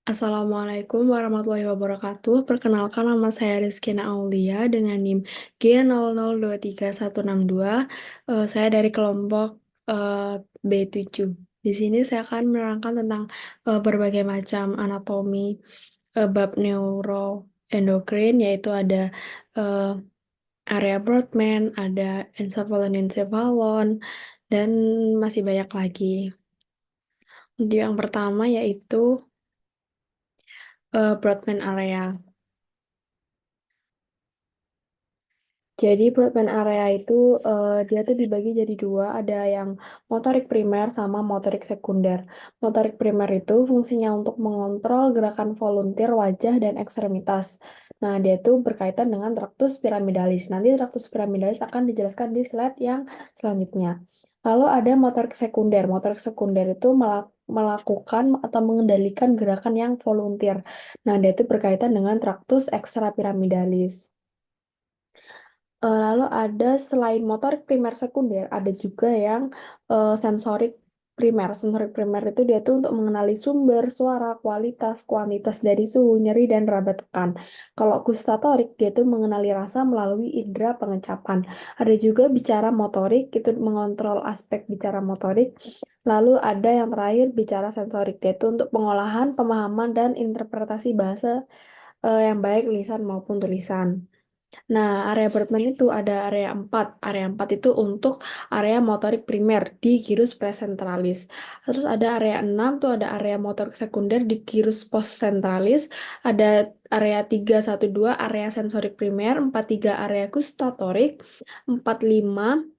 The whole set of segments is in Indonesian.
Assalamualaikum warahmatullahi wabarakatuh. Perkenalkan nama saya Rizkyna Aulia dengan NIM G00236162. Saya dari kelompok B7. Di sini saya akan menerangkan tentang berbagai macam anatomi bab neuroendokrin, yaitu ada eh, area Brodmann, ada encephalon, dan masih banyak lagi. Untuk yang pertama yaitu Brodmann area. Jadi Broadband area itu dia tuh dibagi jadi dua, ada yang motorik primer sama motorik sekunder. Motorik primer itu fungsinya untuk mengontrol gerakan volunteer wajah dan ekstremitas. Nah, dia itu berkaitan dengan traktus piramidalis. Nanti traktus piramidalis akan dijelaskan di slide yang selanjutnya. Lalu ada motorik sekunder. Motorik sekunder itu melakukan atau mengendalikan gerakan yang volunteer. Nah, dia itu berkaitan dengan traktus ekstrapiramidalis. Lalu ada selain motorik primer sekunder, ada juga yang sensorik primer. Sensorik primer itu dia tuh untuk mengenali sumber, suara, kualitas, kuantitas dari suhu, nyeri, dan raba tekan. Kalau gustatorik, dia tuh mengenali rasa melalui indera pengecapan. Ada juga bicara motorik, itu mengontrol aspek bicara motorik. Lalu ada yang terakhir bicara sensorik, dia itu untuk pengolahan, pemahaman, dan interpretasi bahasa yang baik lisan maupun tulisan. Nah, area Brodmann itu ada area 4. Area 4 itu untuk area motorik primer di gyrus presentralis. Terus ada area 6 tuh ada area motorik sekunder di gyrus postcentralis. Ada area 312 area sensorik primer, 43 area gustatorik, 45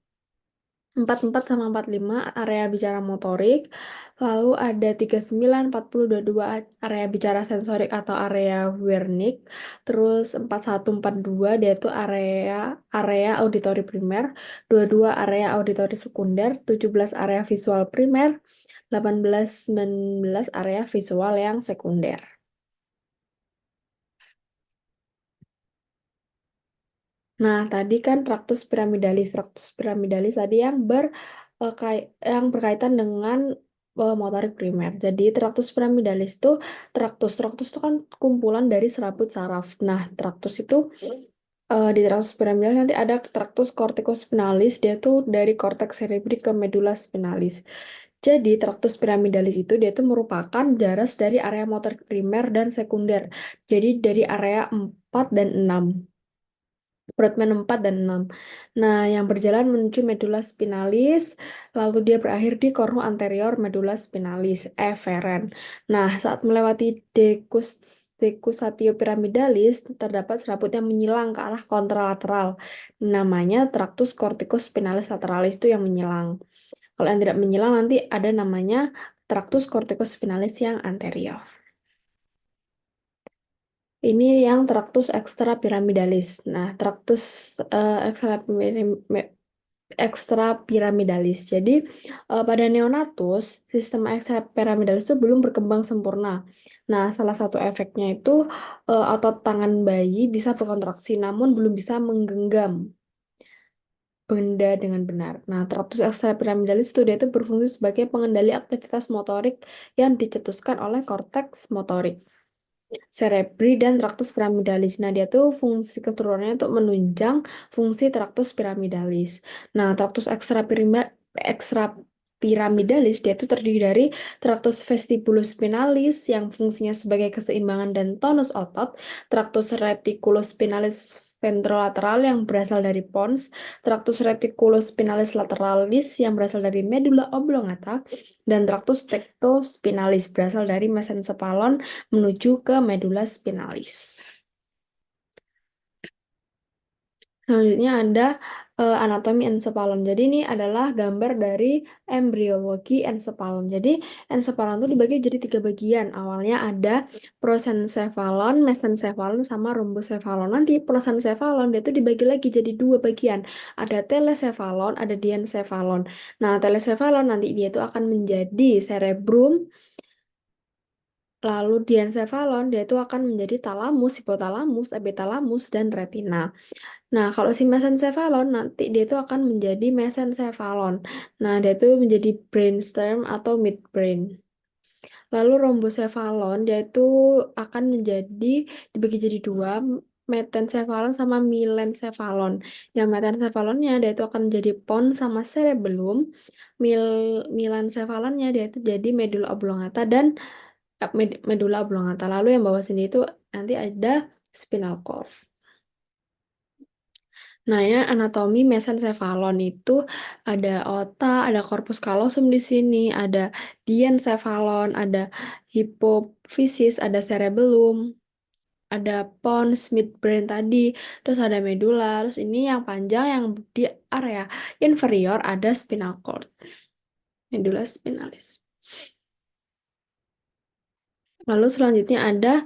44 sama 45 area bicara motorik, lalu ada 39, 40, 22 area bicara sensorik atau area Wernicke, terus 41, 42 dia itu area area auditori primer, 22 area auditori sekunder, 17 area visual primer, 18, 19 area visual yang sekunder. Nah, tadi kan traktus piramidalis. Traktus piramidalis tadi yang berkaitan dengan motorik primer. Jadi, traktus piramidalis itu traktus itu kan kumpulan dari serabut saraf. Nah, traktus itu di traktus piramidalis nanti ada traktus corticospinalis, dia tuh dari korteks cerebri ke medula spinalis. Jadi, traktus piramidalis itu dia tuh merupakan jaras dari area motorik primer dan sekunder. Jadi, dari area 4 dan 6. Broadman 4 dan 6. Nah, yang berjalan menuju medula spinalis, lalu dia berakhir di kornu anterior medula spinalis, eferen. Nah, saat melewati decussatio piramidalis, terdapat serabut yang menyilang ke arah kontralateral. Namanya traktus corticospinalis lateralis itu yang menyilang. Kalau yang tidak menyilang nanti ada namanya traktus corticospinalis yang anterior. Ini yang traktus ekstrapiramidalis. Nah, traktus ekstrapiramidalis. Jadi, pada neonatus, sistem ekstrapiramidalis itu belum berkembang sempurna. Nah, salah satu efeknya itu otot tangan bayi bisa berkontraksi, namun belum bisa menggenggam benda dengan benar. Nah, traktus ekstrapiramidalis itu dia itu berfungsi sebagai pengendali aktivitas motorik yang dicetuskan oleh korteks motorik cerebri dan traktus piramidalis. Nah, dia tuh fungsi keturunannya untuk menunjang fungsi traktus piramidalis. Nah, traktus ekstrapiramidalis dia tuh terdiri dari traktus vestibulospinalis yang fungsinya sebagai keseimbangan dan tonus otot, traktus reticulospinalis ventrolateral yang berasal dari pons, traktus reticulospinalis lateralis yang berasal dari medula oblongata, dan traktus tectospinalis berasal dari mesencephalon menuju ke medula spinalis. Selanjutnya ada anatomi ensephalon. Jadi ini adalah gambar dari embriologi ensephalon. Jadi ensephalon itu dibagi jadi 3 bagian. Awalnya ada prosencephalon, mesencephalon, sama rhombocephalon. Nanti prosencephalon dia itu dibagi lagi jadi 2 bagian. Ada telecephalon, ada diencephalon. Nah, telecephalon nanti dia itu akan menjadi cerebrum. Lalu diencephalon dia itu akan menjadi talamus, hipotalamus, epitalamus, dan retina. Nah, kalau si mesencephalon nanti dia itu akan menjadi mesencephalon. Nah, dia itu menjadi brainstem atau midbrain. Lalu rombosefalon dia itu akan dibagi jadi dua, metensefalon sama milensefalon. Yang metensefalonnya dia itu akan jadi pons sama cerebellum, mil milansefalonnya dia itu jadi medula oblongata dan medula oblongata. Lalu yang bawah sini itu nanti ada spinal cord. Nah, ini anatomi mesencephalon itu ada otak, ada corpus callosum di sini, ada diencephalon, ada hipofisis, ada cerebellum, ada pons, midbrain tadi, terus ada medula, terus ini yang panjang yang di area inferior ada spinal cord, medula spinalis. Lalu selanjutnya ada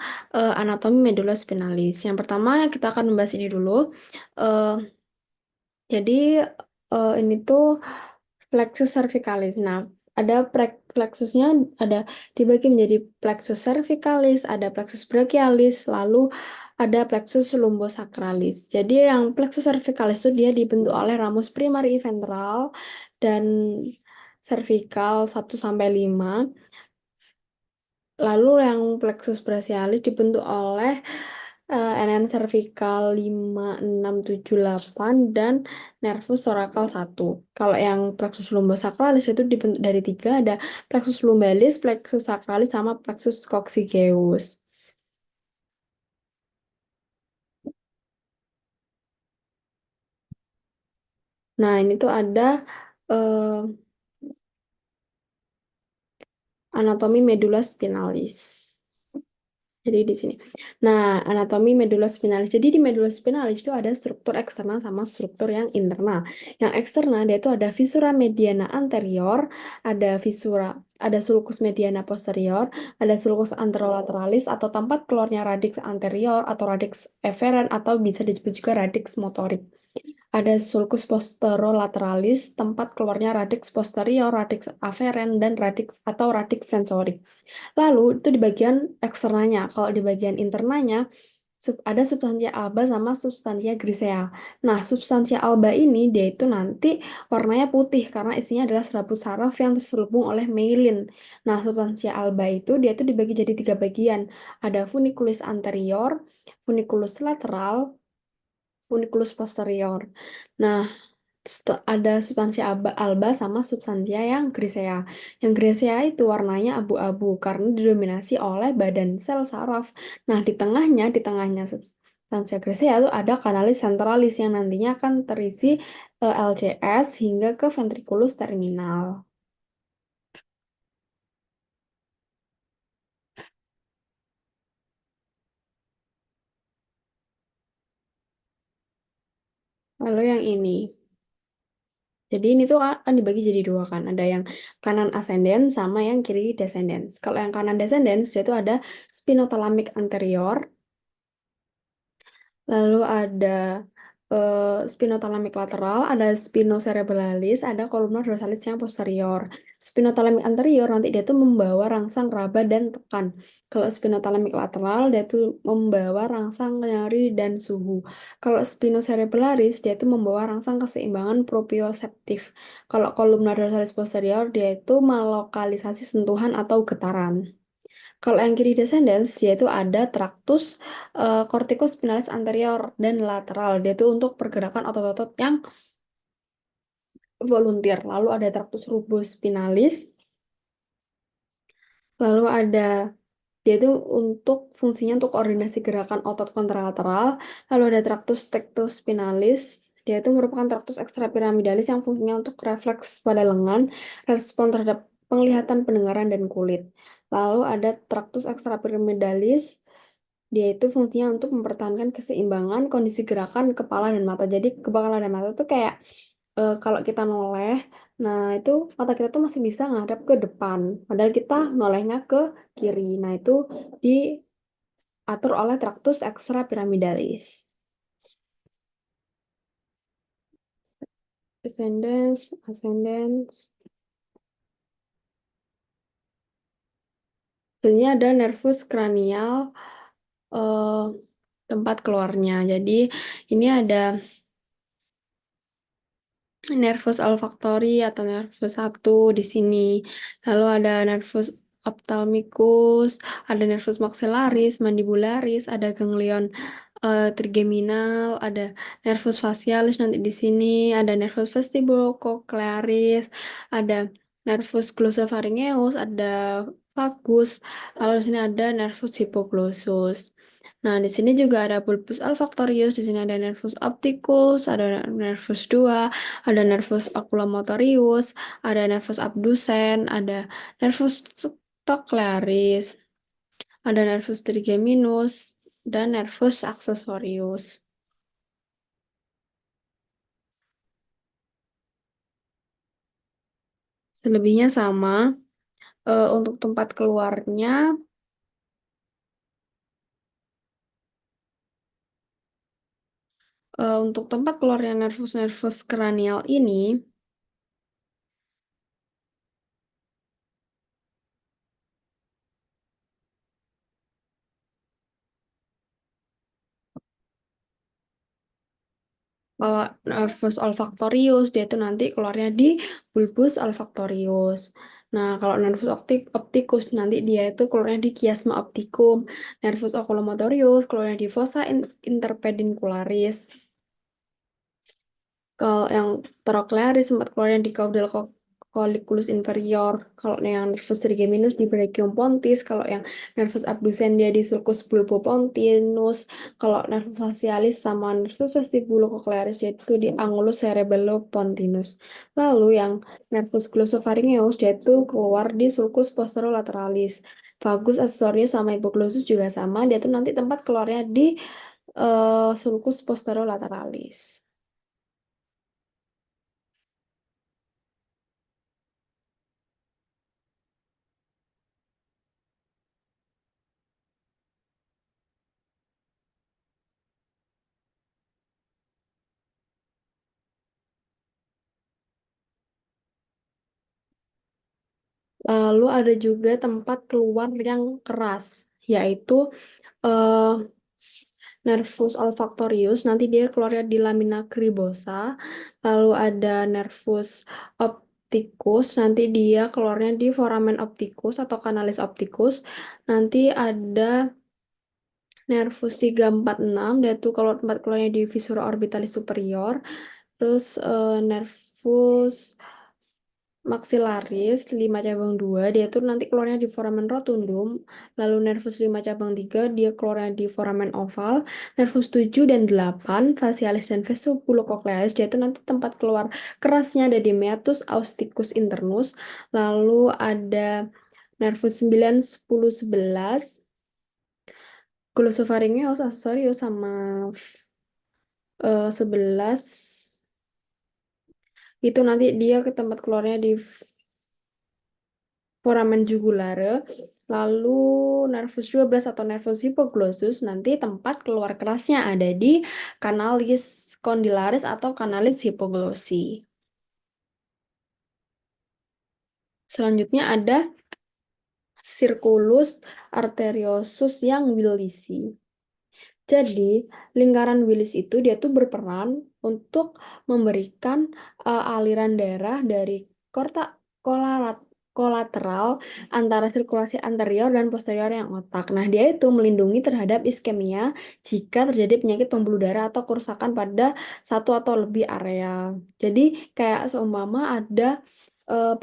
anatomi medula spinalis. Yang pertama kita akan membahas ini dulu. Eh, Jadi ini tuh plexus cervicalis. Nah, ada plexusnya ada dibagi menjadi plexus cervicalis, ada plexus brachialis, lalu ada plexus lumbosacralis. Jadi yang plexus cervicalis itu dia dibentuk oleh ramus primary ventral dan cervical 1 sampai 5. Lalu yang plexus brachialis dibentuk oleh NN cervical 5, 6, 7, 8 dan nervus thoracal 1. Kalau yang plexus lumbosacralis itu dibentuk dari 3, ada plexus lumbalis, plexus sacralis, sama plexus coccygeus. Nah, ini tuh ada eh, anatomi medula spinalis. Jadi di sini. Nah, anatomi medula spinalis. Jadi di medula spinalis itu ada struktur eksternal sama struktur yang internal. Yang eksternal dia itu ada visura mediana anterior, ada sulcus mediana posterior, ada sulcus anterolaterales atau tempat keluarnya radix anterior atau radix efferent atau bisa disebut juga radix motorik. Ada sulcus posterolaterales, tempat keluarnya radix posterior, radix afferent, dan radix atau radix sensorik. Lalu itu di bagian eksternanya. Kalau di bagian internanya ada substansia alba sama substansia grisea. Nah, substansia alba ini dia itu nanti warnanya putih karena isinya adalah serabut saraf yang terselubung oleh myelin. Nah, substansia alba itu dia itu dibagi jadi 3 bagian. Ada funiculus anterior, funiculus lateral, funiculus posterior. Nah, ada substansi alba sama substansia yang grisea. Yang grisea itu warnanya abu-abu karena didominasi oleh badan sel saraf. Nah, di tengahnya substansia grisea itu ada kanalis centralis yang nantinya akan terisi LCS hingga ke ventriculus terminal. Lalu yang ini. Jadi ini tuh akan dibagi jadi dua kan. Ada yang kanan ascendens sama yang kiri descendens. Kalau yang kanan descendens dia itu ada spinothalamic anterior, lalu ada spinothalamic lateral, ada spinocerebralis, ada columnar dorsalis yang posterior. Spinothalamic anterior nanti dia tuh membawa rangsang raba dan tekan. Kalau spinothalamic lateral dia tuh membawa rangsang nyeri dan suhu. Kalau spinocerebralis dia tuh membawa rangsang keseimbangan proprioseptif. Kalau columnar dorsalis posterior dia itu melokalisasi sentuhan atau getaran. Kalau yang kiri descendens, yaitu ada tractus corticospinalis anterior dan lateral. Dia itu untuk pergerakan otot-otot yang volunteer. Lalu ada tractus rubospinalis. Lalu ada dia itu untuk fungsinya untuk koordinasi gerakan otot kontralateral. Lalu ada tractus tectospinalis. Dia itu merupakan tractus ekstrapiramidalis yang fungsinya untuk refleks pada lengan, respon terhadap penglihatan, pendengaran, dan kulit. Lalu ada tractus ekstrapiramidalis. Dia itu fungsinya untuk mempertahankan keseimbangan kondisi gerakan kepala dan mata. Jadi kepala dan mata itu kayak kalau kita noleh, nah itu mata kita tuh masih bisa ngadap ke depan. Padahal kita nolehnya ke kiri. Nah itu diatur oleh tractus extrapyramidalis. Ascendens, ascendens. Selanjutnya ada nervus cranial eh, tempat keluarnya. Jadi ini ada nervus olfactory atau nervus 1 di sini. Lalu ada nervus ophthalmicus, ada nervus maxillaris, mandibularis, ada ganglion trigeminal, ada nervus facialis nanti di sini, ada nervus vestibulocochlearis, ada nervus glossopharyngeus, ada vagus, lalu di sini ada nervus hypoglossus. Nah, di sini juga ada bulbus olfactorius, di sini ada nervus opticus, ada nervus 2, ada nervus oculomotorius, ada nervus abducens, ada nervus cochlearis, ada nervus trigeminus, dan nervus accessorius. Selebihnya sama. Untuk tempat keluarnya, untuk tempat keluarnya nervus-nervus kranial ini, kalau nervus olfactorius, dia itu nanti keluarnya di bulbus olfactorius. Nah, kalau nervus opticus, nanti dia itu keluarnya di chiasma opticum. Nervus oculomotorius, keluarnya di fossa interpedincularis. Kalau yang trochlearis sempat keluarnya di caudal colliculus inferior. Kalau yang nervus trigeminus di brachium pontis. Kalau yang nervus abducens dia di sulcus bulbopontinus. Kalau nervus facialis sama nervus vestibulocochlearis yaitu di angulus cerebellopontinus. Lalu yang nervus glossopharyngeus dia itu keluar di sulcus posterolaterales. Vagus accessorius sama hypoglossus juga sama. Dia tuh nanti tempat keluarnya di sulcus posterolaterales. Lalu ada juga tempat keluar yang keras, yaitu eh, nervus olfactorius, nanti dia keluarnya di lamina cribosa. Lalu ada nervus opticus, nanti dia keluarnya di foramen opticus atau canalis opticus. Nanti ada nervus 346, dia tuh kalau tempat keluarnya di viscera orbitalis superior. Terus nervus maxillaris 5 cabang 2 dia tuh nanti keluarnya di foramen rotundum, lalu nervus 5 cabang 3 dia keluarnya di foramen oval, nervus 7 dan 8 facialis dan vestibulocochlearis dia tuh nanti tempat keluar kerasnya ada di meatus austicus internus, lalu ada nervus 9 10 11 glossopharyngeus accessorius sama 11 itu nanti dia ke tempat keluarnya di foramen jugulare, lalu nervus 12 atau nervus hypoglossus nanti tempat keluar kerasnya ada di kanalis condylaris atau kanalis hipoglossi. Selanjutnya ada circulus arteriosus yang Willisi. Jadi, lingkaran Willis itu dia tuh berperan untuk memberikan aliran darah dari korta kolarat kolateral antara sirkulasi anterior dan posterior yang otak. Nah, dia itu melindungi terhadap iskemia jika terjadi penyakit pembuluh darah atau kerusakan pada satu atau lebih area. Jadi, kayak seumpama ada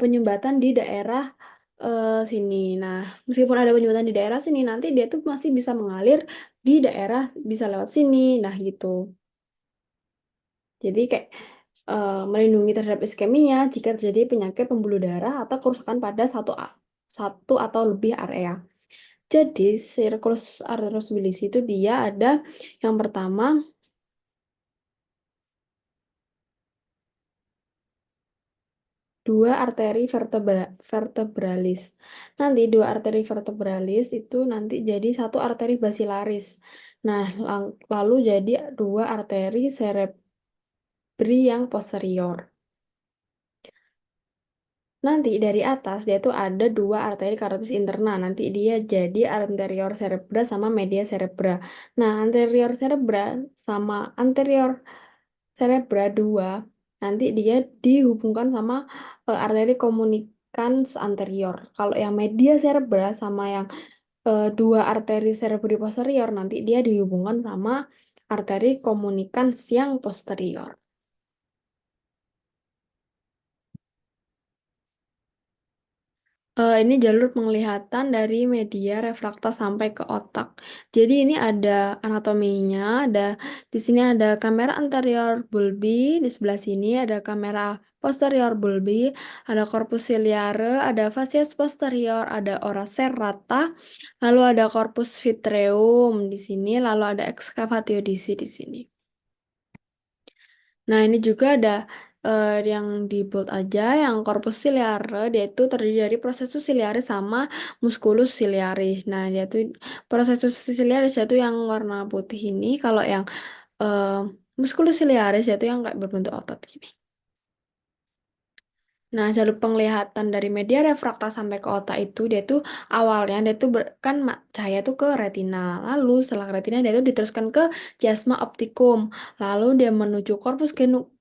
penyumbatan di daerah sini. Nah, meskipun ada penyumbatan di daerah sini, nanti dia tuh masih bisa mengalir di daerah bisa lewat sini. Nah, gitu. Jadi kayak melindungi terhadap iskemia jika terjadi penyakit pembuluh darah atau kerusakan pada satu atau lebih area. Jadi, Circulus arteriosus Willis itu dia ada yang pertama dua arteri vertebralis. Nanti dua arteri vertebralis itu nanti jadi satu arteri basilaris. Nah, lalu jadi dua arteri cerebri yang posterior. Nanti dari atas dia tuh ada dua arteri carotis interna. Nanti dia jadi anterior cerebra sama media cerebra. Nah, anterior cerebra sama anterior cerebra 2 nanti dia dihubungkan sama arteri comunicans anterior. Kalau yang media cerebra sama yang dua arteri cerebri posterior nanti dia dihubungkan sama arteri comunicans yang posterior. Ini jalur penglihatan dari media refrakta sampai ke otak. Jadi ini ada anatominya, di sini ada kamera anterior bulbi, di sebelah sini ada kamera posterior bulbi, ada corpus ciliare, ada facies posterior, ada ora serrata, lalu ada corpus vitreum di sini, lalu ada excavatio di sini. Nah, ini juga ada yang di bold aja, yang corpus ciliare, dia itu terdiri dari processus ciliaris sama musculus ciliaris. Nah, dia tuh processus ciliaris itu yang warna putih ini, kalau yang eh, musculus ciliaris itu yang kayak berbentuk otot gini. Nah, jalur penglihatan dari media refrakta sampai ke otak itu dia tuh awalnya dia tuh kan cahaya tuh ke retina. Lalu setelah retina dia tuh diteruskan ke chiasma optikum. Lalu dia menuju corpus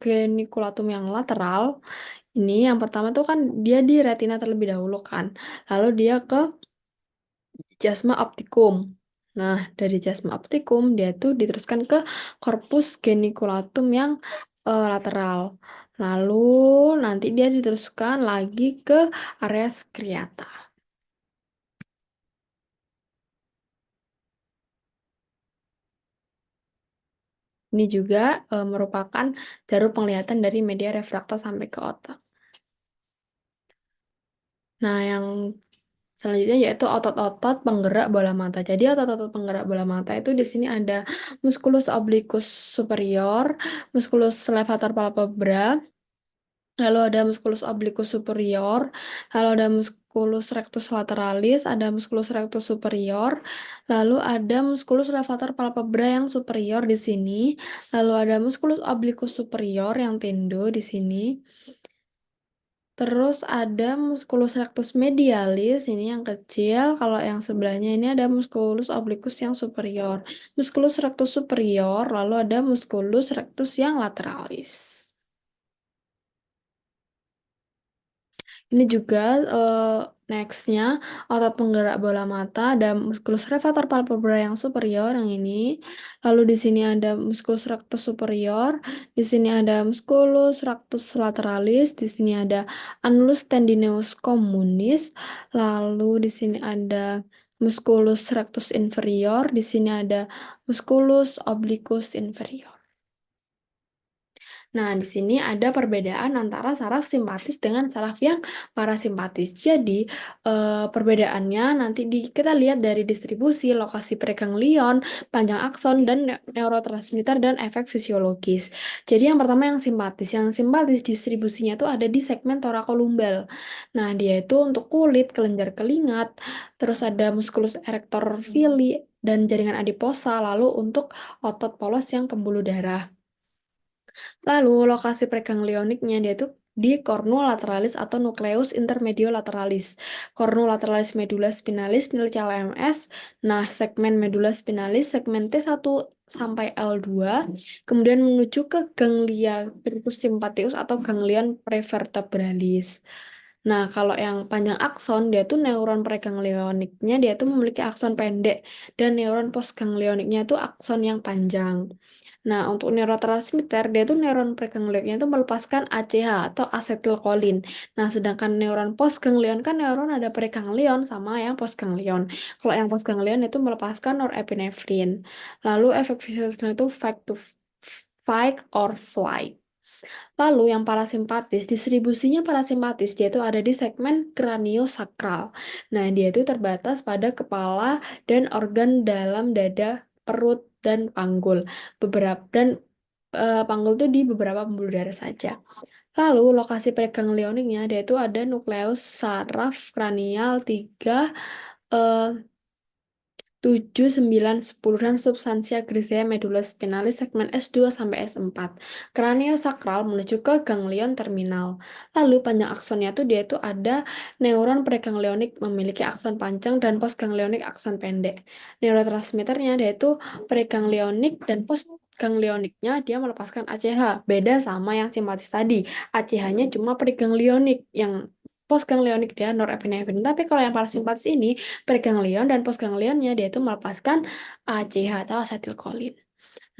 geniculatum yang lateral. Ini yang pertama tuh kan dia di retina terlebih dahulu kan. Lalu dia ke chiasma optikum. Nah, dari chiasma optikum dia tuh diteruskan ke corpus geniculatum yang lateral. Lalu nanti dia diteruskan lagi ke area skriata. Ini juga merupakan jalur penglihatan dari media refrakta sampai ke otak. Nah, yang selanjutnya yaitu otot-otot penggerak bola mata. Jadi otot-otot penggerak bola mata itu di sini ada musculus obliquus superior, musculus levator palpebra, lalu ada musculus obliquus superior, lalu ada musculus rectus lateralis, ada musculus rectus superior, lalu ada musculus levator palpebra yang superior di sini, lalu ada musculus obliquus superior yang tendo di sini. Terus ada musculus rectus medialis, ini yang kecil. Kalau yang sebelahnya ini ada musculus obliquus yang superior. Musculus rectus superior, lalu ada musculus rectus yang lateralis. Ini juga nextnya otot penggerak bola mata ada musculus levator palpebra yang superior yang ini. Lalu di sini ada musculus rectus superior, di sini ada musculus rectus lateralis, di sini ada annulus tendineus communis. Lalu di sini ada musculus rectus inferior, di sini ada musculus obliquus inferior. Nah, di sini ada perbedaan antara saraf simpatis dengan saraf yang parasimpatis. Jadi, perbedaannya nanti kita lihat dari distribusi, lokasi preganglion, panjang akson, dan neurotransmitter dan efek fisiologis. Jadi, yang pertama yang simpatis. Yang simpatis distribusinya itu ada di segmen thoracolumbar. Nah, dia itu untuk kulit, kelenjar keringat, terus ada musculus erector villi, dan jaringan adiposa, lalu untuk otot polos yang pembuluh darah. Lalu lokasi preganglioniknya dia itu di cornu lateralis atau nucleus intermediolaterales. Cornu lateralis medulla spinalis nil CLMS. Nah, segmen medulla spinalis segmen T1 sampai L2 kemudian menuju ke ganglia truncus sympathicus atau ganglion prevertebralis. Nah, kalau yang panjang akson, dia tuh neuron preganglioniknya, dia tuh memiliki akson pendek, dan neuron postganglioniknya itu akson yang panjang. Nah, untuk neurotransmitter, dia tuh neuron preganglionnya itu melepaskan ACH atau asetilkolin. Nah, sedangkan neuron postganglion kan neuron ada preganglion sama yang postganglion. Kalau yang postganglion itu melepaskan norepinefrin. Lalu efek fisiologis itu fight or flight. Lalu yang parasimpatis, distribusinya parasimpatis dia itu ada di segmen kraniosakral. Nah, dia itu terbatas pada kepala dan organ dalam dada, perut, dan panggul. Panggul itu di beberapa pembuluh darah saja. Lalu lokasi preganglioniknya dia itu ada nukleus saraf kranial 3 eh, 7, 9, 10 dan substansia grisea medulla spinalis segmen S2 sampai S4. Kraniosakral menuju ke ganglion terminal. Lalu panjang aksonnya tuh dia itu ada neuron preganglionik memiliki akson panjang dan postganglionik akson pendek. Neurotransmitternya dia itu preganglionik dan postganglioniknya dia melepaskan ACH. Beda sama yang simpatis tadi. ACH-nya cuma preganglionik yang postganglionik dia norepinefrin. Tapi kalau yang parasimpatis ini preganglion dan postganglionnya dia itu melepaskan ACH atau asetilkolin.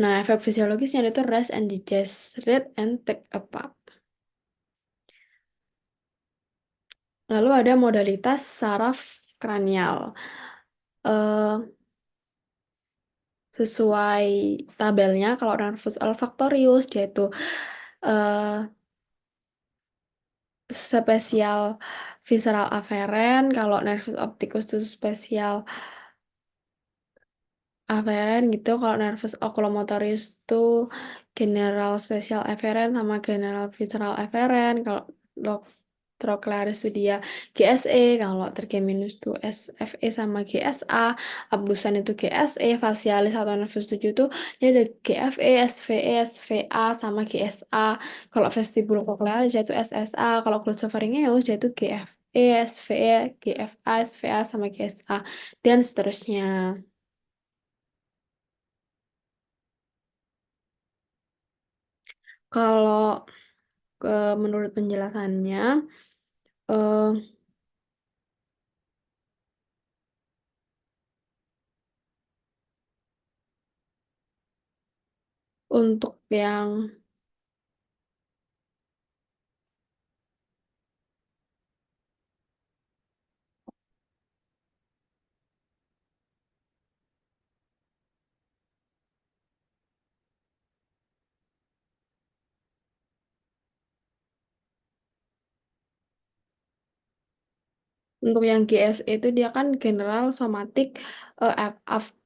Nah, efek fisiologisnya itu rest and digest, read and take a pup. Lalu ada modalitas saraf kranial. Eh, Sesuai tabelnya, kalau nervus olfactorius dia itu eh, spesial visceral aferen, kalau nervus opticus itu spesial aferen gitu, kalau nervus oculomotorius itu general spesial aferen sama general visceral aferen, kalau trochlearis itu dia GSE, kalau trigeminus itu SFE sama GSA, abdusan itu GSE, facialis atau nervus 7 itu dia ada GFE, SVE, SVA sama GSA. Kalau vestibulocochlearis dia itu SSA, kalau glossopharyngeus dia itu GFE, SVE, GFA, SVA sama GSA dan seterusnya. Kalau menurut penjelasannya, eh, untuk yang GSE itu dia kan general somatic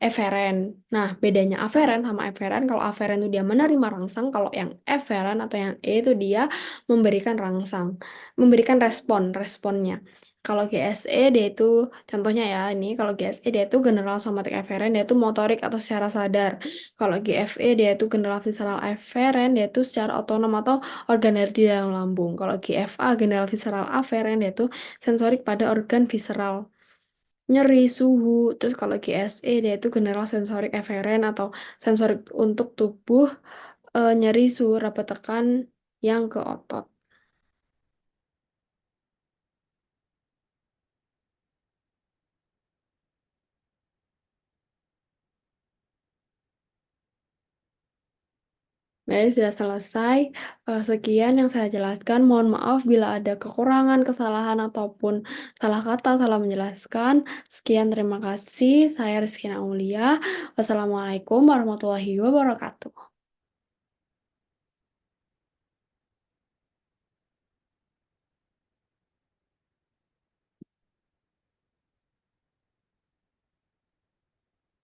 efferent. Nah, bedanya afferent sama efferent, kalau afferent itu dia menerima rangsang, kalau yang efferent atau yang E itu dia memberikan rangsang, memberikan responnya. Kalau GSE dia itu, contohnya ya ini, kalau GSE dia itu general somatic efferent, dia itu motorik atau secara sadar. Kalau GFE dia itu general visceral efferent, dia itu secara otonom atau organer di dalam lambung. Kalau GFA general visceral afferent, dia itu sensorik pada organ visceral, nyeri, suhu. Terus kalau GSE dia itu general sensorik efferent atau sensorik untuk tubuh, nyeri, suhu, raba tekan yang ke otot. Baik, sudah selesai. Sekian yang saya jelaskan. Mohon maaf bila ada kekurangan, kesalahan, ataupun salah kata, salah menjelaskan. Sekian, terima kasih. Saya Rizky Aulia. Wassalamualaikum warahmatullahi wabarakatuh.